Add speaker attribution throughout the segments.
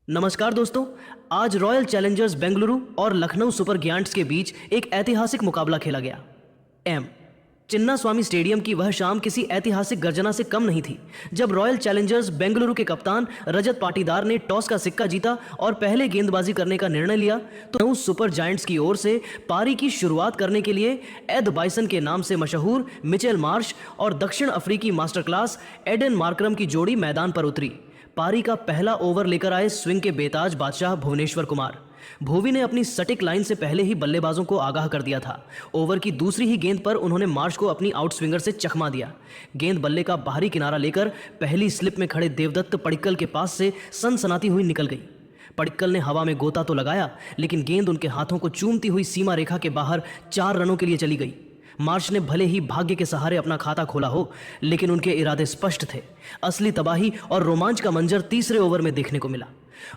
Speaker 1: नमस्कार दोस्तों। आज रॉयल चैलेंजर्स बेंगलुरु और लखनऊ सुपर गियांट्स के बीच एक ऐतिहासिक मुकाबला खेला गया। चिन्नास्वामी स्टेडियम की वह शाम किसी ऐतिहासिक गर्जना से कम नहीं थी जब रॉयल चैलेंजर्स बेंगलुरु के कप्तान रजत पाटीदार ने टॉस का सिक्का जीता और पहले गेंदबाजी करने का निर्णय लिया। तो लखनऊ सुपर जायंट्स की ओर से पारी की शुरुआत करने के लिए एड बाइसन के नाम से मशहूर मिचेल मार्श और दक्षिण अफ्रीकी मास्टर क्लास एडेन मार्करम की जोड़ी मैदान पर उतरी। पारी का पहला ओवर लेकर आए स्विंग के बेताज बादशाह भुवनेश्वर कुमार। भुवी ने अपनी सटीक लाइन से पहले ही बल्लेबाजों को आगाह कर दिया था। ओवर की दूसरी ही गेंद पर उन्होंने मार्श को अपनी आउट स्विंगर से चकमा दिया। गेंद बल्ले का बाहरी किनारा लेकर पहली स्लिप में खड़े देवदत्त पडिक्कल के पास से सनसनाती हुई निकल गई। पडिक्कल ने हवा में गोता तो लगाया, लेकिन गेंद उनके हाथों को चूमती हुई सीमा रेखा के बाहर 4 रनों के लिए चली गई। मार्श ने भले ही भाग्य के सहारे अपना खाता खोला हो, लेकिन उनके इरादे स्पष्ट थे। असली तबाही और रोमांच का मंजर तीसरे ओवर में देखने को मिला।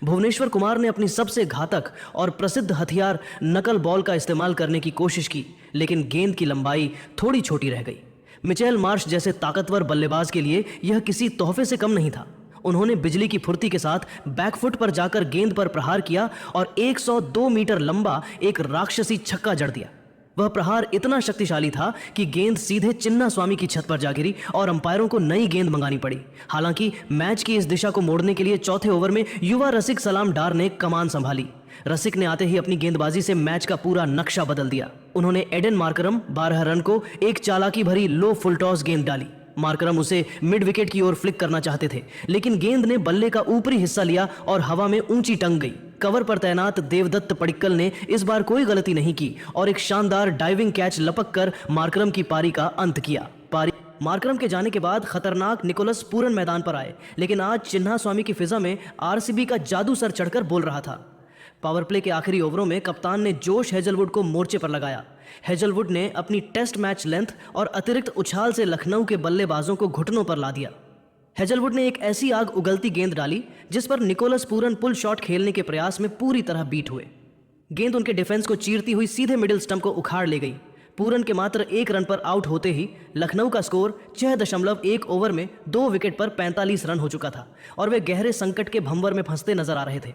Speaker 1: भुवनेश्वर कुमार ने अपनी सबसे घातक और प्रसिद्ध हथियार नकल बॉल का इस्तेमाल करने की कोशिश की, लेकिन गेंद की लंबाई थोड़ी छोटी रह गई। मिचेल मार्श जैसे ताकतवर बल्लेबाज के लिए यह किसी तोहफे से कम नहीं था। उन्होंने बिजली की फुर्ती के साथ बैकफुट पर जाकर गेंद पर प्रहार किया और 102 मीटर लंबा एक राक्षसी छक्का जड़ दिया। वह प्रहार इतना शक्तिशाली था कि गेंद सीधे चिन्नास्वामी की छत पर जा गिरी और अंपायरों को नई गेंद मंगानी पड़ी। हालांकि मैच की इस दिशा को मोड़ने के लिए चौथे ओवर में युवा रसिक सलाम डार ने कमान संभाली। रसिक ने आते ही अपनी गेंदबाजी से मैच का पूरा नक्शा बदल दिया। उन्होंने एडेन मार्करम 12 रन को एक चालाकी भरी लो फुल टॉस गेंद डाली। मार्करम उसे मिड विकेट की ओर फ्लिक करना चाहते थे, लेकिन गेंद ने बल्ले का ऊपरी हिस्सा लिया और हवा में ऊंची टंग गई। कवर पर तैनात देवदत्त पडिक्कल ने इस बार कोई गलती नहीं की और एक शानदार डाइविंग कैच लपक कर मार्करम की पारी का अंत किया। मार्करम के जाने के बाद खतरनाक निकोलस पूरन मैदान पर आए, लेकिन आज चिन्नास्वामी की फिजा में आरसीबी का जादू सर चढ़कर बोल रहा था। पावर प्ले के आखिरी ओवरों में कप्तान ने जोश हेजलवुड को मोर्चे पर लगाया। हेजलवुड ने अपनी टेस्ट मैच लेंथ और अतिरिक्त उछाल से लखनऊ के बल्लेबाजों को घुटनों पर ला दिया। हेजलवुड ने एक ऐसी आग उगलती गेंद डाली जिस पर निकोलस पूरन पुल शॉट खेलने के प्रयास में पूरी तरह बीट हुए। गेंद उनके डिफेंस को चीरती हुई सीधे मिडिल स्टंप को उखाड़ ले गई। पूरन के मात्र 1 रन पर आउट होते ही लखनऊ का स्कोर 6.1 ओवर में 2 विकेट पर 45 रन हो चुका था और वे गहरे संकट के भंवर में फंसते नजर आ रहे थे।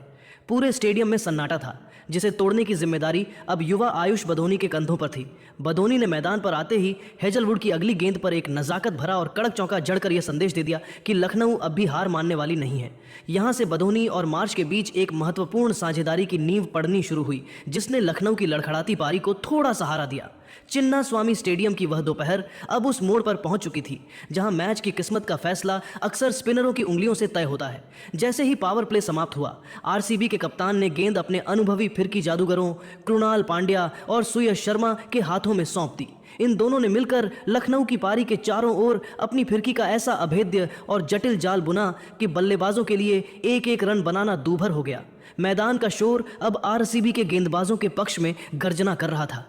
Speaker 1: पूरे स्टेडियम में सन्नाटा था, जिसे तोड़ने की जिम्मेदारी अब युवा आयुष बदोनी के कंधों पर थी। बदोनी ने मैदान पर आते ही हेजलवुड की अगली गेंद पर एक नजाकत भरा और कड़क चौका जड़कर यह संदेश दे दिया कि लखनऊ अब भी हार मानने वाली नहीं है। यहां से बदोनी और मार्श के बीच एक महत्वपूर्ण साझेदारी की नींव पड़नी शुरू हुई, जिसने लखनऊ की लड़खड़ाती पारी को थोड़ा सहारा दिया। चिन्नास्वामी स्टेडियम की वह दोपहर अब उस मोड़ पर पहुंच चुकी थी जहां मैच की किस्मत का फैसला अक्सर स्पिनरों की उंगलियों से तय होता है। जैसे ही पावर प्ले समाप्त हुआ, आरसीबी के कप्तान ने गेंद अपने अनुभवी फिरकी जादूगरों कृणाल पांड्या और सुयश शर्मा के हाथों में सौंप दी। इन दोनों ने मिलकर लखनऊ की पारी के चारों ओर अपनी फिरकी का ऐसा अभेद्य और जटिल जाल बुना कि बल्लेबाजों के लिए एक एक रन बनाना दूभर हो गया। मैदान का शोर अब आरसीबी के गेंदबाजों के पक्ष में गर्जना कर रहा था।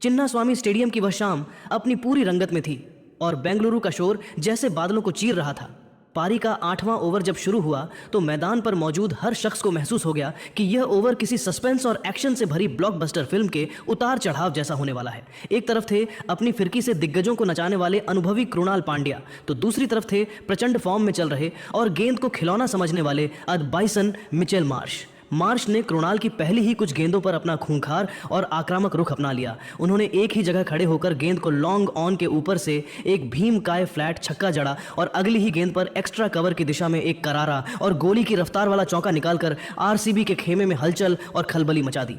Speaker 1: चिन्नास्वामी स्टेडियम की वह शाम अपनी पूरी रंगत में थी और बेंगलुरु का शोर जैसे बादलों को चीर रहा था। पारी का 8वां ओवर जब शुरू हुआ तो मैदान पर मौजूद हर शख्स को महसूस हो गया कि यह ओवर किसी सस्पेंस और एक्शन से भरी ब्लॉकबस्टर फिल्म के उतार चढ़ाव जैसा होने वाला है। एक तरफ थे अपनी फिरकी से दिग्गजों को नचाने वाले अनुभवी कृणाल पांड्या, तो दूसरी तरफ थे प्रचंड फॉर्म में चल रहे और गेंद को खिलौना समझने वाले एड बाइसन मिचेल मार्श। मार्श ने कृणाल की पहली ही कुछ गेंदों पर अपना खूंखार और आक्रामक रुख अपना लिया। उन्होंने एक ही जगह खड़े होकर गेंद को लॉन्ग ऑन के ऊपर से एक भीमकाय फ्लैट छक्का जड़ा और अगली ही गेंद पर एक्स्ट्रा कवर की दिशा में एक करारा और गोली की रफ्तार वाला चौका निकालकर आरसीबी के खेमे में हलचल और खलबली मचा दी।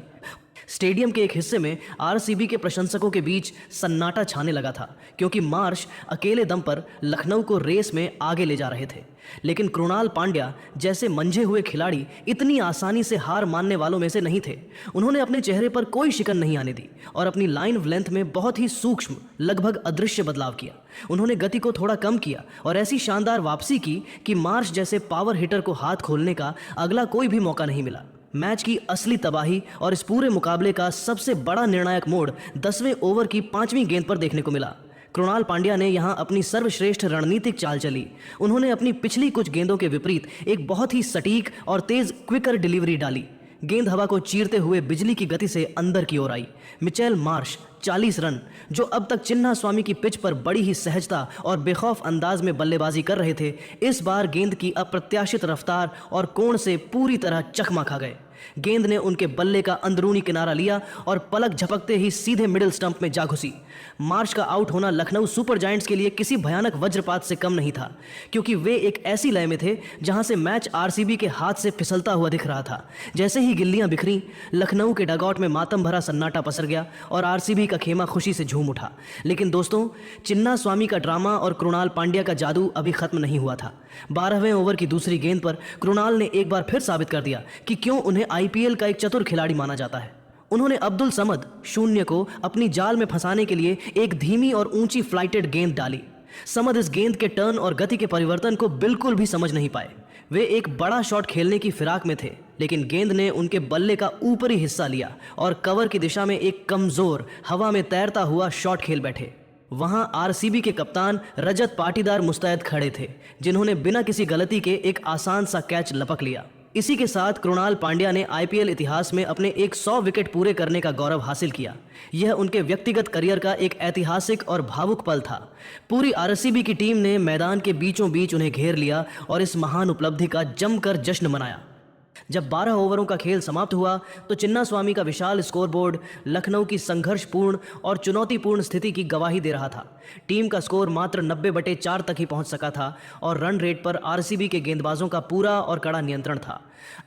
Speaker 1: स्टेडियम के एक हिस्से में आरसीबी के प्रशंसकों के बीच सन्नाटा छाने लगा था, क्योंकि मार्श अकेले दम पर लखनऊ को रेस में आगे ले जा रहे थे। लेकिन कृणाल पांड्या जैसे मंझे हुए खिलाड़ी इतनी आसानी से हार मानने वालों में से नहीं थे। उन्होंने अपने चेहरे पर कोई शिकन नहीं आने दी और अपनी लाइन ऑफ लेंथ में बहुत ही सूक्ष्म, लगभग अदृश्य बदलाव किया। उन्होंने गति को थोड़ा कम किया और ऐसी शानदार वापसी की कि मार्श जैसे पावर हिटर को हाथ खोलने का अगला कोई भी मौका नहीं मिला। मैच की असली तबाही और इस पूरे मुकाबले का सबसे बड़ा निर्णायक मोड़ 10वें ओवर की 5वीं गेंद पर देखने को मिला। कृणाल पांड्या ने यहां अपनी सर्वश्रेष्ठ रणनीतिक चाल चली। उन्होंने अपनी पिछली कुछ गेंदों के विपरीत एक बहुत ही सटीक और तेज क्विकर डिलीवरी डाली। गेंद हवा को चीरते हुए बिजली की गति से अंदर की ओर आई। मिचेल मार्श 40 रन, जो अब तक चिन्ना स्वामी की पिच पर बड़ी ही सहजता और बेखौफ अंदाज में बल्लेबाजी कर रहे थे, इस बार गेंद की अप्रत्याशित रफ्तार और कोण से पूरी तरह चकमा खा गए। गेंद ने उनके बल्ले का अंदरूनी किनारा लिया और पलक झपकते ही सीधे मिडिल स्टंप में जा घुसी। मार्श का आउट होना लखनऊ सुपर जायंट्स के लिए किसी भयानक वज्रपात से कम नहीं था, क्योंकि वे एक ऐसी लय में थे जहां से मैच आरसीबी के हाथ से फिसलता हुआ दिख रहा था। जैसे ही गिल्लियां बिखरी, लखनऊ के डगआउट में मातम भरा सन्नाटा पसर गया और आरसीबी का खेमा खुशी से झूम उठा। लेकिन दोस्तों, चिन्ना स्वामी का ड्रामा और कृणाल पांड्या का जादू अभी खत्म नहीं हुआ था। 12वें ओवर की दूसरी गेंद पर कृणाल ने एक बार फिर साबित कर दिया कि क्यों उन्हें आईपीएल का एक चतुर खिलाड़ी माना जाता है। उन्होंने अब्दुल समद शून्य को अपनी जाल में फंसाने के लिए एक धीमी और ऊंची फ्लाइटेड गेंद डाली। समद इस गेंद के टर्न और गति के परिवर्तन को बिल्कुल भी समझ नहीं पाए। वे एक बड़ा शॉट खेलने की फिराक में थे, लेकिन गेंद ने उनके बल्ले का ऊपरी हिस्सा लिया और कवर की दिशा में एक कमजोर हवा में तैरता हुआ शॉट खेल बैठे। वहां आरसीबी के कप्तान रजत पाटीदार मुस्तैद खड़े थे, जिन्होंने बिना किसी गलती के एक आसान सा कैच लपक लिया। इसी के साथ कृणाल पांड्या ने आईपीएल इतिहास में अपने एक 100 विकेट पूरे करने का गौरव हासिल किया। यह उनके व्यक्तिगत करियर का एक ऐतिहासिक और भावुक पल था। पूरी आरसीबी की टीम ने मैदान के बीचों बीच उन्हें घेर लिया और इस महान उपलब्धि का जमकर जश्न मनाया। जब 12 ओवरों का खेल समाप्त हुआ तो चिन्ना स्वामी का विशाल स्कोरबोर्ड लखनऊ की संघर्षपूर्ण और चुनौतीपूर्ण स्थिति की गवाही दे रहा था। टीम का स्कोर मात्र 90/4 तक ही पहुंच सका था और रन रेट पर आरसीबी के गेंदबाजों का पूरा और कड़ा नियंत्रण था।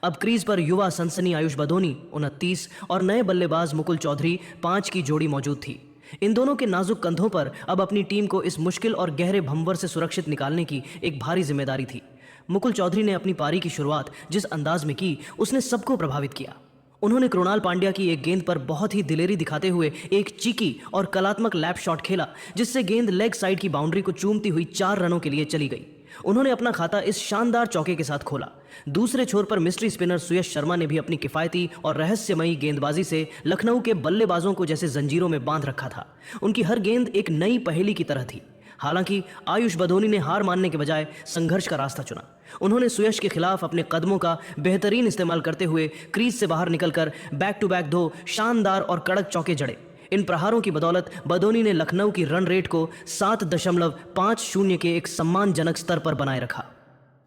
Speaker 1: अब क्रीज पर युवा सनसनी आयुष बदोनी 29 और नए बल्लेबाज मुकुल चौधरी 5 की जोड़ी मौजूद थी। इन दोनों के नाजुक कंधों पर अब अपनी टीम को इस मुश्किल और गहरे भंवर से सुरक्षित निकालने की एक भारी जिम्मेदारी थी। मुकुल चौधरी ने अपनी पारी की शुरुआत जिस अंदाज में की, उसने सबको प्रभावित किया। उन्होंने कृणाल पांड्या की एक गेंद पर बहुत ही दिलेरी दिखाते हुए एक चीकी और कलात्मक लैप शॉट खेला, जिससे गेंद लेग साइड की बाउंड्री को चूमती हुई 4 रनों के लिए चली गई। उन्होंने अपना खाता इस शानदार चौके के साथ खोला। दूसरे छोर पर मिस्ट्री स्पिनर सुयश शर्मा ने भी अपनी किफायती और रहस्यमयी गेंदबाजी से लखनऊ के बल्लेबाजों को जैसे जंजीरों में बांध रखा था। उनकी हर गेंद एक नई पहेली की तरह थी। हालांकि आयुष बदोनी ने हार मानने के बजाय संघर्ष का रास्ता चुना। उन्होंने सुयश के खिलाफ अपने कदमों का बेहतरीन इस्तेमाल करते हुए क्रीज से बाहर निकलकर बैक टू बैक 2 शानदार और कड़क चौके जड़े। इन प्रहारों की बदौलत बदोनी ने लखनऊ की रन रेट को 7.50 के एक सम्मानजनक स्तर पर बनाए रखा।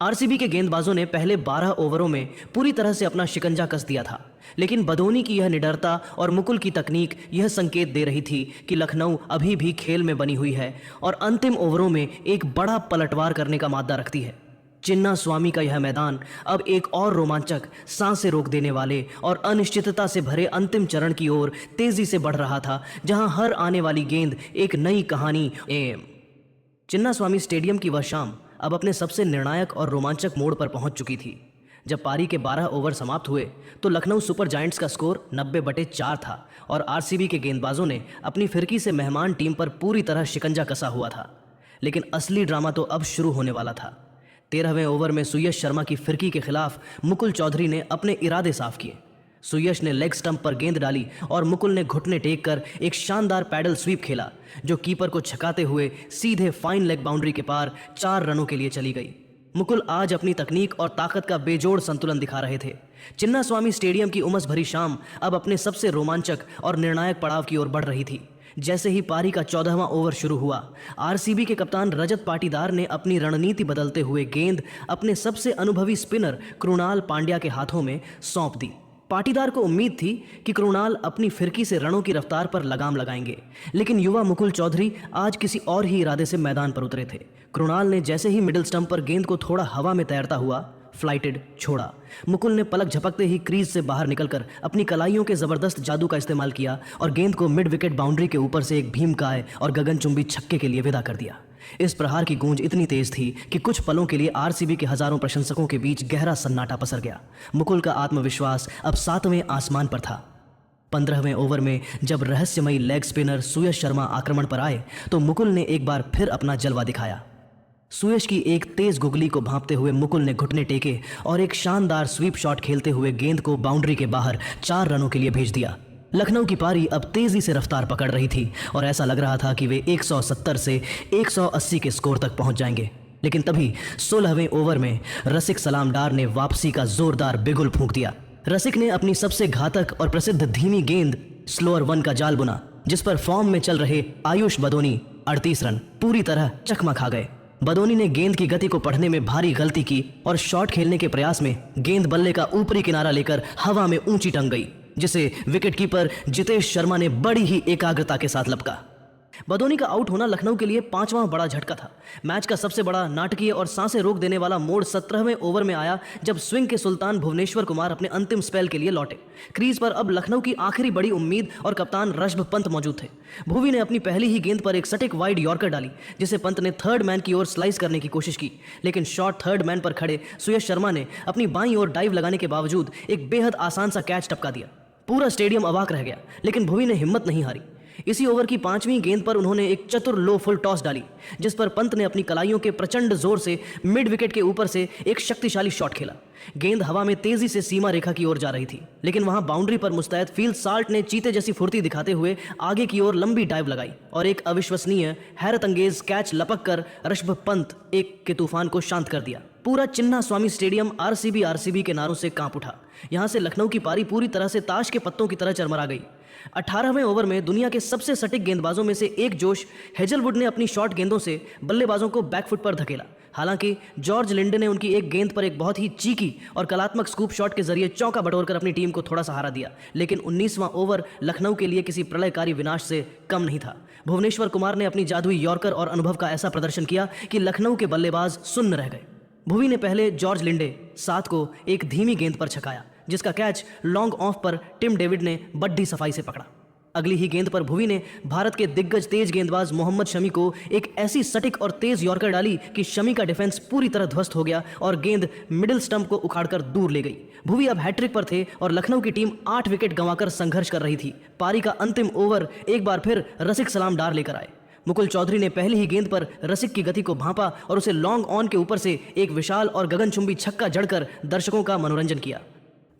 Speaker 1: आरसीबी के गेंदबाजों ने पहले 12 ओवरों में पूरी तरह से अपना शिकंजा कस दिया था, लेकिन बदोनी की यह निडरता और मुकुल की तकनीक यह संकेत दे रही थी कि लखनऊ अभी भी खेल में बनी हुई है और अंतिम ओवरों में एक बड़ा पलटवार करने का मादा रखती है। चिन्ना स्वामी का यह मैदान अब एक और रोमांचक, सांसें रोक देने वाले और अनिश्चितता से भरे अंतिम चरण की ओर तेजी से बढ़ रहा था, जहां हर आने वाली गेंद एक नई कहानी। चिन्ना स्वामी स्टेडियम की वह शाम अब अपने सबसे निर्णायक और रोमांचक मोड़ पर पहुंच चुकी थी। जब पारी के 12 ओवर समाप्त हुए तो लखनऊ सुपर जायंट्स का स्कोर 90/4 था और आरसीबी के गेंदबाजों ने अपनी फिरकी से मेहमान टीम पर पूरी तरह शिकंजा कसा हुआ था। लेकिन असली ड्रामा तो अब शुरू होने वाला था। 13वें ओवर में सुयश शर्मा की फिरकी के खिलाफ मुकुल चौधरी ने अपने इरादे साफ किए। सुयश ने लेग स्टंप पर गेंद डाली और मुकुल ने घुटने टेक कर एक शानदार पैडल स्वीप खेला, जो कीपर को छकाते हुए सीधे फाइन लेग बाउंड्री के पार 4 रनों के लिए चली गई। मुकुल आज अपनी तकनीक और ताकत का बेजोड़ संतुलन दिखा रहे थे। चिन्ना स्वामी स्टेडियम की उमस भरी शाम अब अपने सबसे रोमांचक और निर्णायक पड़ाव की ओर बढ़ रही थी। जैसे ही पारी का 14वां ओवर शुरू हुआ, आरसीबी के कप्तान रजत पाटीदार ने अपनी रणनीति बदलते हुए गेंद अपने सबसे अनुभवी स्पिनर कृणाल पांड्या के हाथों में सौंप दी। पाटीदार को उम्मीद थी कि कृणाल अपनी फिरकी से रनों की रफ्तार पर लगाम लगाएंगे, लेकिन युवा मुकुल चौधरी आज किसी और ही इरादे से मैदान पर उतरे थे। कृणाल ने जैसे ही मिडिल स्टंप पर गेंद को थोड़ा हवा में तैरता हुआ फ्लाइटेड छोड़ा, मुकुल ने पलक झपकते ही क्रीज से बाहर निकलकर अपनी कलाइयों के जबरदस्त जादू का इस्तेमाल किया और गेंद को मिड विकेट बाउंड्री के ऊपर से एक भीमकाय और गगनचुंबी छक्के के लिए विदा कर दिया। इस प्रहार की गूंज इतनी तेज थी कि कुछ पलों के लिए आरसीबी के हजारों प्रशंसकों के बीच गहरा सन्नाटा पसर गया। मुकुल का आत्मविश्वास अब 7वें आसमान पर था। 15वें ओवर में जब रहस्यमयी लेग स्पिनर सुयश शर्मा आक्रमण पर आए तो मुकुल ने एक बार फिर अपना जलवा दिखाया। सुयश की एक तेज गुगली को भांपते हुए मुकुल ने घुटने टेके और एक शानदार स्वीप शॉट खेलते हुए गेंद को बाउंड्री के बाहर 4 रनों के लिए भेज दिया। लखनऊ की पारी अब तेजी से रफ्तार पकड़ रही थी और ऐसा लग रहा था कि वे 170 से 180 के स्कोर तक पहुंच जाएंगे। लेकिन तभी 16वें ओवर में रसिक सलाम डार ने वापसी का जोरदार बिगुल फूंक दिया। रसिक ने अपनी सबसे घातक और प्रसिद्ध धीमी गेंद स्लोअर 1 का जाल बुना, जिस पर फॉर्म में चल रहे आयुष बदोनी 38 रन पूरी तरह चकमा खा गए। बदोनी ने गेंद की गति को पढ़ने में भारी गलती की और शॉट खेलने के प्रयास में गेंद बल्ले का ऊपरी किनारा लेकर हवा में ऊंची टंग गई, जिसे विकेटकीपर जितेश शर्मा ने बड़ी ही एकाग्रता के साथ लपका। बदोनी का आउट होना लखनऊ के लिए 5वां बड़ा झटका था। मैच का सबसे बड़ा नाटकीय और सांसें रोक देने वाला मोड़ 17वें ओवर में आया, जब स्विंग के सुल्तान भुवनेश्वर कुमार अपने अंतिम स्पेल के लिए लौटे। क्रीज पर अब लखनऊ की आखिरी बड़ी उम्मीद और कप्तान ऋषभ पंत मौजूद थे। भुवी ने अपनी पहली ही गेंद पर एक सटीक वाइड यॉर्कर डाली, जिसे पंत ने थर्ड मैन की ओर स्लाइस करने की कोशिश की, लेकिन शॉट थर्ड मैन पर खड़े सुयश शर्मा ने अपनी बाईं ओर डाइव लगाने के बावजूद एक बेहद आसान सा कैच टपका दिया। पूरा स्टेडियम अवाक रह गया, लेकिन भुवी ने हिम्मत नहीं हारी। इसी ओवर की 5वीं गेंद पर उन्होंने एक चतुर लो फुल टॉस डाली, जिस पर पंत ने अपनी कलाइयों के प्रचंड जोर से मिड विकेट के ऊपर से एक शक्तिशाली शॉट खेला। गेंद हवा में तेजी से सीमा रेखा की ओर जा रही थी, लेकिन वहां बाउंड्री पर मुस्तैद फील्ड साल्ट ने चीते जैसी फुर्ती दिखाते हुए आगे की ओर लंबी डाइव लगाई और एक अविश्वसनीय हैरत अंगेज कैच लपक कर ऋषभ पंत एक के तूफान को शांत कर दिया। पूरा चिन्ना स्वामी स्टेडियम आरसीबी के नारों से कांप उठा। यहां से लखनऊ की पारी पूरी तरह से ताश के पत्तों की तरह चरमरा गई। 18वें ओवर में दुनिया के सबसे सटीक गेंदबाजों में से एक जोश हेजलवुड ने अपनी शॉर्ट गेंदों से बल्लेबाजों को बैकफुट पर धकेला। हालांकि जॉर्ज लिंडे ने उनकी एक गेंद पर एक बहुत ही चीकी और कलात्मक स्कूप शॉट के जरिए चौका बटोरकर अपनी टीम को थोड़ा सहारा दिया, लेकिन 19वां ओवर लखनऊ के लिए किसी प्रलयकारी विनाश से कम नहीं था। भुवनेश्वर कुमार ने अपनी जादुई यॉर्कर और अनुभव का ऐसा प्रदर्शन किया कि लखनऊ के बल्लेबाज सुन्न रह गए। भुवी ने पहले जॉर्ज लिंडे 7 को एक धीमी गेंद पर छकाया, जिसका कैच लॉन्ग ऑफ पर टिम डेविड ने बड्डी सफाई से पकड़ा। अगली ही गेंद पर भुवी ने भारत के दिग्गज तेज गेंदबाज मोहम्मद शमी को एक ऐसी सटीक और तेज यॉर्कर डाली कि शमी का डिफेंस पूरी तरह ध्वस्त हो गया और गेंद मिडिल स्टंप को उखाड़कर दूर ले गई। भुवी अब हैट्रिक पर थे और लखनऊ की टीम 8 विकेट गंवाकर संघर्ष कर रही थी। पारी का अंतिम ओवर एक बार फिर रसिक सलाम डार लेकर आए। मुकुल चौधरी ने पहली ही गेंद पर रसिक की गति को भांपा और उसे लॉन्ग ऑन के ऊपर से एक विशाल और गगनचुंबी छक्का जड़कर दर्शकों का मनोरंजन किया,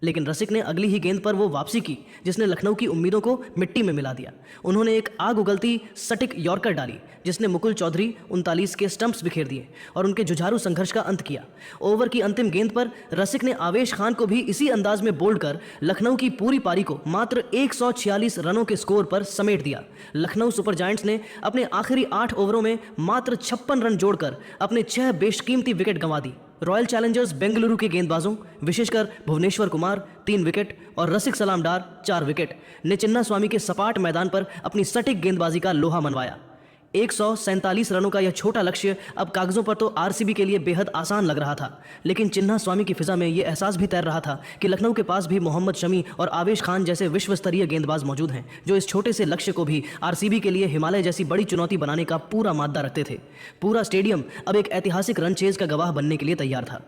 Speaker 1: लेकिन रसिक ने अगली ही गेंद पर वो वापसी की जिसने लखनऊ की उम्मीदों को मिट्टी में मिला दिया। उन्होंने एक आग उगलती सटीक यॉर्कर डाली, जिसने मुकुल चौधरी 39 के स्टंप्स बिखेर दिए और उनके जुझारू संघर्ष का अंत किया। ओवर की अंतिम गेंद पर रसिक ने आवेश खान को भी इसी अंदाज में बोल्ड कर लखनऊ की पूरी पारी को मात्र 146 रनों के स्कोर पर समेट दिया। लखनऊ सुपर जायंट्स ने अपने आखिरी 8 ओवरों में मात्र 56 रन जोड़कर अपने 6 बेशकीमती विकेट गंवा दी। रॉयल चैलेंजर्स बेंगलुरु के गेंदबाजों, विशेषकर भुवनेश्वर कुमार 3 विकेट और रसिक सलाम डार 4 विकेट ने चिन्ना स्वामी के सपाट मैदान पर अपनी सटीक गेंदबाजी का लोहा मनवाया। 147 रनों का यह छोटा लक्ष्य अब कागजों पर तो आरसीबी के लिए बेहद आसान लग रहा था, लेकिन चिन्ना स्वामी की फिजा में यह एहसास भी तैर रहा था कि लखनऊ के पास भी मोहम्मद शमी और आवेश खान जैसे विश्व स्तरीय गेंदबाज मौजूद हैं, जो इस छोटे से लक्ष्य को भी आरसीबी के लिए हिमालय जैसी बड़ी चुनौती बनाने का पूरा माद्दा रखते थे। पूरा स्टेडियम अब एक ऐतिहासिक रन चेज का गवाह बनने के लिए तैयार था।